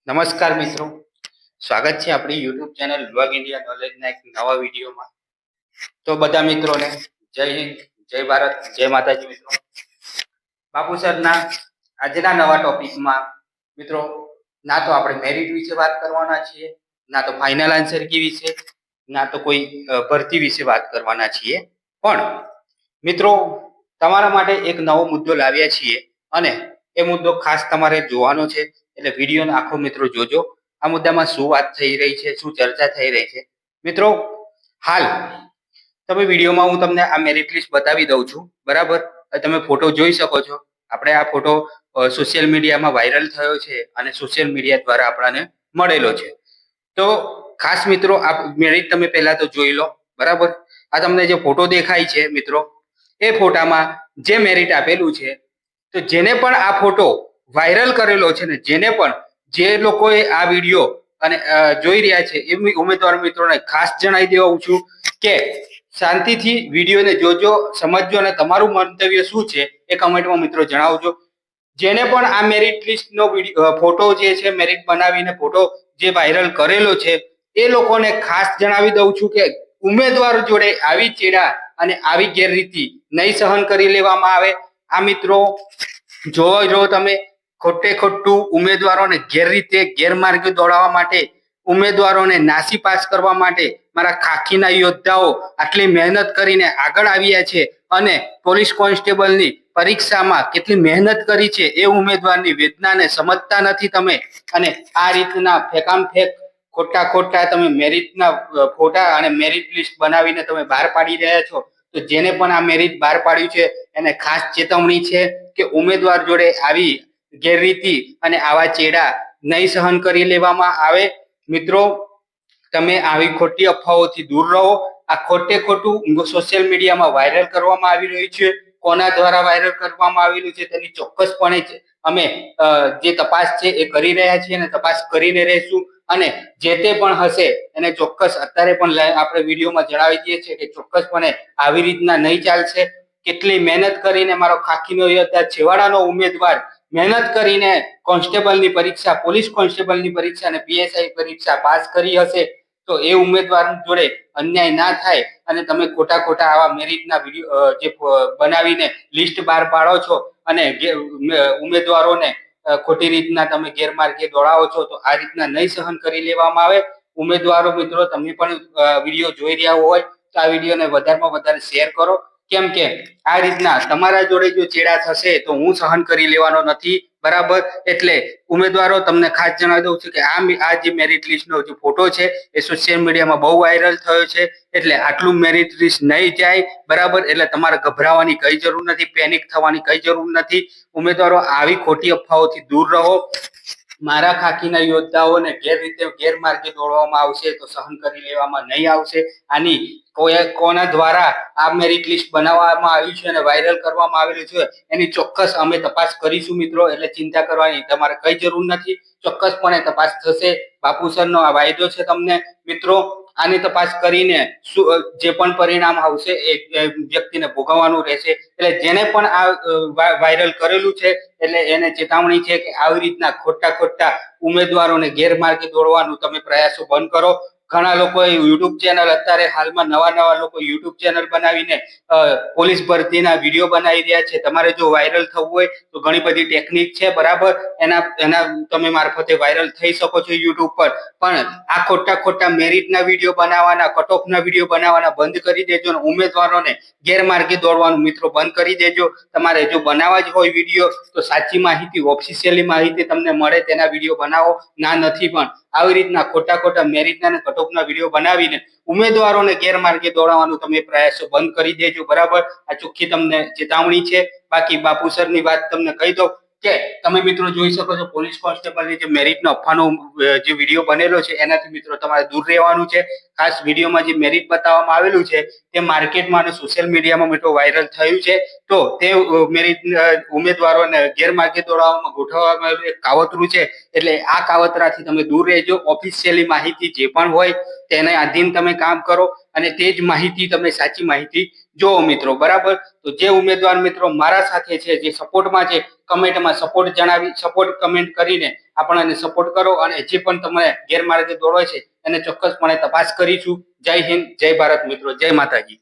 નમસ્કાર મિત્રો, સ્વાગત છે આપણી યુટ્યુબ ચેનલ વિભાગ ઇન્ડિયા નોલેજના એક નવા વિડીયોમાં. તો બધા મિત્રોને જય હિન્દ, જય ભારત, જય માતાજી. મિત્રો, બાપુ સરના આજના નવા ટોપિકમાં મિત્રો ના તો આપણે મેરિટ વિશે વાત કરવાના છીએ, ના તો ફાઇનલ આન્સર કી વિશે, ના તો કોઈ ભરતી વિશે વાત કરવાના છીએ. પણ મિત્રો તમારા માટે એક નવો મુદ્દો લાવ્યા છીએ અને એ મુદ્દો ખાસ તમારે જોવાનો છે. એટલે વિડીયોનો આખો મિત્રો જોજો. આ મુદ્દામાં શું વાત થઈ રહી છે, શું ચર્ચા થઈ રહી છે. મિત્રો હાલ તમે વિડીયોમાં હું તમને આ મેરિટ લિસ્ટ બતાવી દઉં છું, બરાબર? તમે ફોટો જોઈ શકો છો. આપણે આ ફોટો સોશિયલ મીડિયામાં વાયરલ થયો છે અને સોશિયલ મીડિયા દ્વારા આપણને મળેલો છે. તો ખાસ મિત્રો આ મેરિટ તમે પહેલા તો જોઈ લો, બરાબર? આ તમને જે ફોટો દેખાય છે મિત્રો, એ ફોટામાં જે મેરિટ આપેલું છે, તો જેને પણ આ ફોટો વાયરલ કરેલો છે ને જેને પણ જે લોકોએ આ વિડીયો અને જોઈ રહ્યા છે એ ઉમેદવાર મિત્રોને ખાસ જણાવી દેવું છું કે શાંતિથી વિડીયોને જોજો, સમજજો અને તમારું મંતવ્ય શું છે એ કમેન્ટમાં મિત્રો જણાવજો. જેને પણ આ મેરિટ લિસ્ટનો ફોટો જે છે મેરિટ બનાવીને ફોટો જે વાયરલ કરેલો છે એ લોકોને ખાસ જણાવી દઉં છું કે ઉમેદવાર જોડે આવી ચેડા અને આવી ગેરરીતિ નહીં સહન કરી લેવામાં આવે. આ મિત્રો જો તમે ખોટે ખોટું ઉમેદવારોને ગેરરીતે ગેરમાર્ગે દોડાવવા માટે, ઉમેદવારોને નાસીપાસ કરવા માટે મારા ખાખીના યોદ્ધાઓ આટલી મહેનત કરીને આગળ આવ્યા છે અને પોલીસ કોન્સ્ટેબલની પરીક્ષામાં કેટલી મહેનત કરી છે એ ઉમેદવારની વેદનાને સમજતા નથી તમે. અને આ રીતના ફેકામ ફેક ખોટા તમે મેરિટના ફોટા અને મેરિટ લિસ્ટ બનાવીને તમે બહાર પાડી રહ્યા છો. તો જેને પણ આ મેરિટ બહાર પાડ્યું છે એને ખાસ ચેતવણી છે કે ઉમેદવાર જોડે આવી ગેરરીતિ અને આવા ચેડા નહીં સહન કરી લેવામાં આવે. મિત્રો તમે આવી ખોટી અફવાઓથી દૂર રહો. આ ખોટું સોશિયલ મીડિયામાં વાયરલ કરવામાં આવી રહ્યું છે. કોના દ્વારા વાયરલ કરવામાં આવેલું છે તેની ચોક્કસપણે અમે જે તપાસ છે એ કરી રહ્યા છીએ અને તપાસ કરીને રહીશું. અને જે તે પણ હશે એને ચોક્કસ અત્યારે પણ આપણે વિડીયોમાં જણાવી દઈએ છીએ કે ચોક્કસપણે આવી રીતના નહીં ચાલશે. કેટલી મહેનત કરીને મારો ખાખીનો યોદ્ધા છેવાડાનો ઉમેદવાર મહેનત કરીને કોન્સ્ટેબલની પરીક્ષા, પોલીસ કોન્સ્ટેબલની પરીક્ષા અને પીએસઆઈ પરીક્ષા પાસ કરી હશે, તો એ ઉમેદવાર જોડે અન્યાય ના થાય અને તમે ખોટા આવા મેરિટના વિડીયો જે બનાવીને લિસ્ટ બહાર પાડો છો અને ઉમેદવારોને ખોટી રીતના તમે ગેરમાર્ગે દોડાવો છો, તો આ રીતના નહીં સહન કરી લેવામાં આવે. ઉમેદવારો મિત્રો તમે પણ વિડીયો જોઈ રહ્યા હોય તો આ વિડીયોને વધારેમાં વધારે શેર કરો. કેમ કે આ રીતના તમારા જોડે જો ચેડા થશે તો હું સહન કરી લેવાનો નથી, બરાબર? એટલે ઉમેદવારો તમને ખાસ જણાવી દઉં છું કે આ જે મેરિટ લિસ્ટનો જે ફોટો છે એ સોશિયલ મીડિયામાં બહુ વાયરલ થયો છે. એટલે આટલું મેરિટ લિસ્ટ નહીં જાય, બરાબર? એટલે તમારે ગભરાવાની કઈ જરૂર નથી, પેનિક થવાની કઈ જરૂર નથી. ઉમેદવારો આવી ખોટી અફવાઓથી દૂર રહો. મારા ખાખીના યોદ્ધાઓને ગેરમાર્ગે દોડવામાં આવશે તો સહન કરી લેવામાં નહીં આવશે. આની કોના દ્વારા આ મેરિટ લિસ્ટ બનાવવામાં આવ્યું છે અને વાયરલ કરવામાં આવેલું છે એની ચોક્કસ અમે તપાસ કરીશું મિત્રો. એટલે ચિંતા કરવાની તમારે કઈ જરૂર નથી, ચોક્કસપણે તપાસ થશે. બાપુ સરનો આ વાયદો છે તમને મિત્રો. આની તપાસ કરીને જે પણ પરિણામ આવશે એ વ્યક્તિને ભોગવવાનું રહેશે. એટલે જેને પણ આ વાયરલ કરેલું છે એટલે એને ચેતવણી છે કે આવી રીતના ખોટા ઉમેદવારોને ગેરમાર્ગે દોડવાનું તમે પ્રયાસો બંધ કરો. ઘણા લોકોએ યુટ્યુબ ચેનલ અત્યારે હાલમાં નવા લોકો યુટ્યુબ ચેનલ બનાવીને પોલીસ ભરતીના વિડીયો બનાવી રહ્યા છે. તમારે જો વાયરલ થવું હોય તો ઘણી બધી ટેકનિક છે, બરાબર? એના તમે મારફતે વાયરલ થઈ શકો છો યુટ્યુબ પર. પણ આ ખોટા મેરિટના વિડીયો બનાવવાના, કટ ઓફના વિડીયો બનાવવાના બંધ કરી દેજો અને ઉમેદવારોને ગેરમાર્ગે દોડવાનું મિત્રો બંધ કરી દેજો. તમારે જો બનાવવા જ હોય વિડીયો તો સાચી માહિતી, ઓફિશિયલી માહિતી તમને મળે તેના વિડીયો બનાવો. ના નથી પણ આવી રીતના ખોટા મેરિટના અને કટ ઓફના વિડીયો બનાવીને ઉમેદવારોને ગેરમાર્ગે દોડાવવાનું તમે પ્રયાસો બંધ કરી દેજો, બરાબર? આ ચોખ્ખી તમને ચેતવણી છે. બાકી બાપુ સરની વાત તમને કહી દઉં કે તમે મિત્રો જોઈ શકો છો પોલીસ કોન્સ્ટેબલની જે મેરિટનો અફવાનો જે વિડીયો બનેલો છે એનાથી મિત્રો તમારે દૂર રહેવાનું છે. ખાસ વિડીયોમાં જે મેરિટ બતાવવામાં આવેલું છે તે માર્કેટમાં અને સોશિયલ મીડિયામાં મિત્રો વાયરલ થયું છે. તો તે મેરિટ ઉમેદવારોને ગેરમાર્ગે દોડાવવામાં ગોઠવવામાં આવેલું એક કાવતરું છે. એટલે આ કાવતરાથી તમે દૂર રહેજો. ઓફિશિયલી માહિતી જે પણ હોય તેને આધીન તમે કામ કરો અને તે જ માહિતી તમે સાચી માહિતી જો મિત્રો બરાબર, તો જે ઉમેદવાર મિત્રો મારા સાથે છે, જે સપોર્ટમાં છે, કમેન્ટમાં સપોર્ટ જણાવી, સપોર્ટ કમેન્ટ કરીને આપણને સપોર્ટ કરો. અને જે પણ તમને ગેરમાર્ગે દોડો છે એને ચોક્કસપણે તપાસ કરીશું. જય હિન્દ, જય ભારત મિત્રો, જય માતાજી.